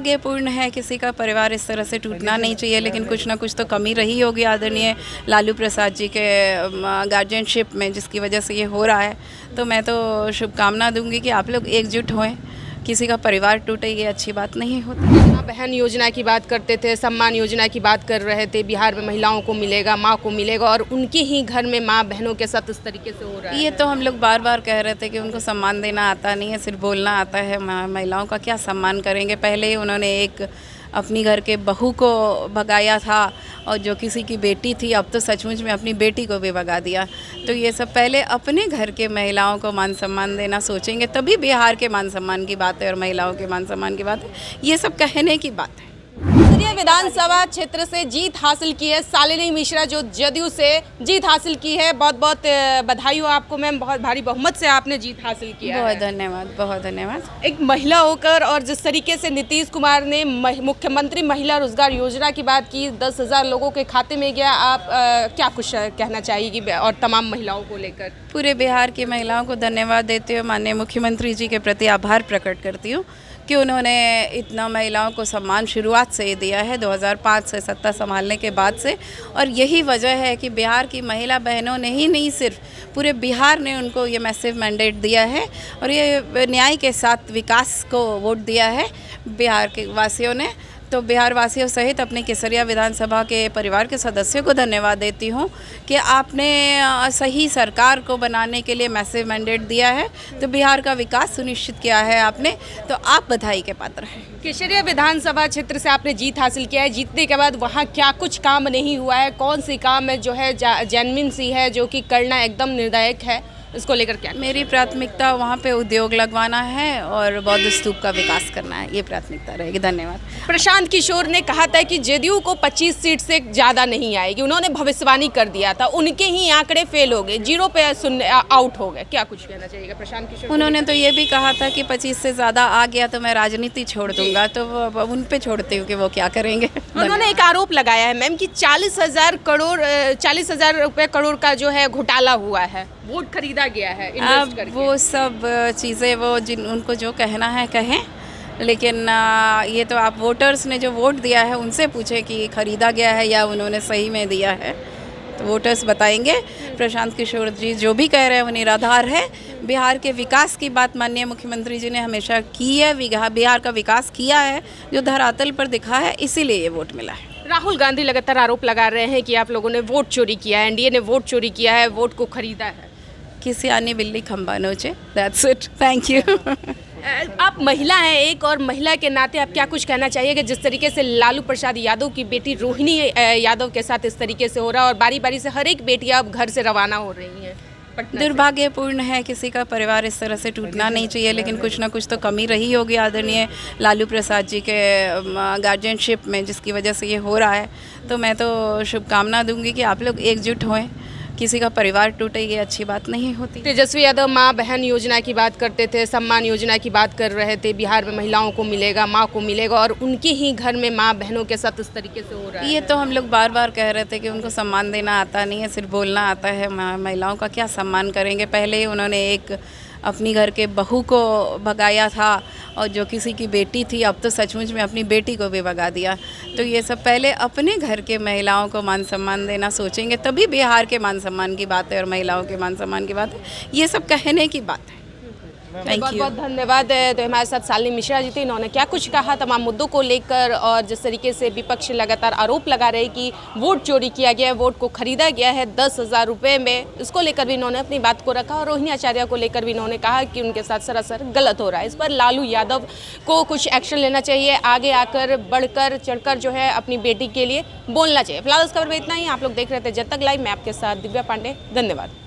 दुर्भाग्यपूर्ण है, किसी का परिवार इस तरह से टूटना नहीं चाहिए, लेकिन कुछ ना कुछ तो कमी रही होगी आदरणीय लालू प्रसाद जी के गार्जियनशिप में, जिसकी वजह से ये हो रहा है। तो मैं तो शुभकामना दूंगी कि आप लोग एकजुट होएं, किसी का परिवार टूटे ये अच्छी बात नहीं होती। माँ बहन योजना की बात करते थे, सम्मान योजना की बात कर रहे थे, बिहार में महिलाओं को मिलेगा, माँ को मिलेगा, और उनके ही घर में माँ बहनों के साथ इस तरीके से हो रहा है। ये तो हम लोग बार बार कह रहे थे कि उनको सम्मान देना आता नहीं है, सिर्फ बोलना आता है। महिलाओं का क्या सम्मान करेंगे? पहले ही उन्होंने एक अपनी घर के बहू को भगाया था, और जो किसी की बेटी थी, अब तो सचमुच में अपनी बेटी को भी भगा दिया। तो ये सब पहले अपने घर के महिलाओं को मान सम्मान देना सोचेंगे, तभी बिहार के मान सम्मान की बात है और महिलाओं के मान सम्मान की बात है। ये सब कहने की बात है। केसरिया विधानसभा क्षेत्र से जीत हासिल की है शालिनी मिश्रा, जो जदयू से जीत हासिल की है। बहुत बहुत बधाई हो आपको मैम, बहुत भारी बहुमत से आपने जीत हासिल किया। बहुत धन्यवाद, बहुत धन्यवाद। एक महिला होकर, और जिस तरीके से नीतीश कुमार ने मुख्यमंत्री महिला रोजगार योजना की बात की, 10,000 लोगों के खाते में गया, आप क्या कुछ कहना चाहिए और तमाम महिलाओं को लेकर? पूरे बिहार की महिलाओं को धन्यवाद देते हुए माननीय मुख्यमंत्री जी के प्रति आभार प्रकट करती हूँ कि उन्होंने इतना महिलाओं को सम्मान शुरुआत से ही दिया है, 2005 से सत्ता संभालने के बाद से। और यही वजह है कि बिहार की महिला बहनों ने ही नहीं, सिर्फ पूरे बिहार ने उनको ये मैसिव मैंडेट दिया है, और ये न्याय के साथ विकास को वोट दिया है बिहार के वासियों ने। तो बिहार वासियों सहित अपने केसरिया विधानसभा के परिवार के सदस्यों को धन्यवाद देती हूँ कि आपने सही सरकार को बनाने के लिए मैसिव मैंडेट दिया है, तो बिहार का विकास सुनिश्चित किया है आपने, तो आप बधाई के पात्र हैं। केसरिया विधानसभा क्षेत्र से आपने जीत हासिल किया है, जीतने के बाद वहाँ क्या कुछ काम नहीं हुआ है, कौन सी काम है जो है जेन्युइन सी है, जो कि करना एकदम निर्णायक है, इसको लेकर क्या? मेरी प्राथमिकता वहाँ पे उद्योग लगवाना है और बौद्ध स्तूप का विकास करना है, ये प्राथमिकता रहेगी। धन्यवाद। प्रशांत किशोर ने कहा था कि जदयू को 25 सीट से ज़्यादा नहीं आएगी, उन्होंने भविष्यवाणी कर दिया था, उनके ही आंकड़े फेल हो गए, 0 पे आउट हो गए। क्या कुछ कहना चाहिएगा प्रशांत किशोर? उन्होंने तो ये भी कहा था कि 25 से ज़्यादा आ गया तो मैं राजनीति छोड़ दूंगा, तो उन पे छोड़ती हूँ कि वो क्या करेंगे। उन्होंने एक आरोप लगाया है मैम कि 40,000 रुपये करोड़ का जो है घोटाला हुआ है, वोट खरीदा गया है इन्वेस्ट करके। वो सब चीज़ें वो उनको जो कहना है कहें, लेकिन ये तो आप वोटर्स ने जो वोट दिया है उनसे पूछे कि खरीदा गया है या उन्होंने सही में दिया है, तो वोटर्स बताएंगे। प्रशांत किशोर जी जो भी कह रहे हैं वो निराधार है। बिहार के विकास की बात माननीय मुख्यमंत्री जी ने हमेशा की है, बिहार का विकास किया है जो धरातल पर दिखा है, इसीलिए ये वोट मिला है। राहुल गांधी लगातार आरोप लगा रहे हैं कि आप लोगों ने वोट चोरी किया है, एनडीए ने वोट चोरी किया है, वोट को खरीदा है। किसी आने बिल्ली खंबा नोचे, दैट्स इट, थैंक यू। आप महिला हैं एक, और महिला के नाते आप क्या कुछ कहना चाहिए कि जिस तरीके से लालू प्रसाद यादव की बेटी रोहिणी यादव के साथ इस तरीके से हो रहा है, और बारी बारी से हर एक बेटियां अब घर से रवाना हो रही हैं? दुर्भाग्यपूर्ण है, किसी का परिवार इस तरह से टूटना नहीं चाहिए, लेकिन कुछ ना कुछ तो कमी रही होगी आदरणीय लालू प्रसाद जी के गार्जियनशिप में, जिसकी वजह से ये हो रहा है। तो मैं तो शुभकामना दूंगी कि आप लोग एकजुट होएं, किसी का परिवार टूटे ये अच्छी बात नहीं होती। तेजस्वी यादव माँ बहन योजना की बात करते थे, सम्मान योजना की बात कर रहे थे, बिहार में महिलाओं को मिलेगा, माँ को मिलेगा, और उनके ही घर में माँ बहनों के साथ इस तरीके से हो रहा है। ये तो हम लोग बार बार कह रहे थे कि उनको सम्मान देना आता नहीं है, सिर्फ बोलना आता है। महिलाओं का क्या सम्मान करेंगे? पहले ही उन्होंने एक अपनी घर के बहू को भगाया था, और जो किसी की बेटी थी, अब तो सचमुच में अपनी बेटी को भी भगा दिया। तो ये सब पहले अपने घर के महिलाओं को मान सम्मान देना सोचेंगे, तभी बिहार के मान सम्मान की बात है और महिलाओं के मान सम्मान की बात है। ये सब कहने की बात है। बहुत बहुत धन्यवाद। तो हमारे साथ शालिनी मिश्रा जी थी, इन्होंने क्या कुछ कहा तमाम मुद्दों को लेकर, और जिस तरीके से विपक्ष लगातार आरोप लगा रहे कि वोट चोरी किया गया है, वोट को खरीदा गया है 10,000 रुपये में, इसको लेकर भी इन्होंने अपनी बात को रखा। और रोहिणी आचार्य को लेकर भी इन्होंने कहा कि उनके साथ सरासर गलत हो रहा है। इस पर लालू यादव को कुछ एक्शन लेना चाहिए, आगे आकर बढ़कर चढ़कर जो है अपनी बेटी के लिए बोलना चाहिए। फिलहाल इस खबर में इतना ही। आप लोग देख रहे थे जब तक लाइव, मैं आपके साथ दिव्या पांडे, धन्यवाद।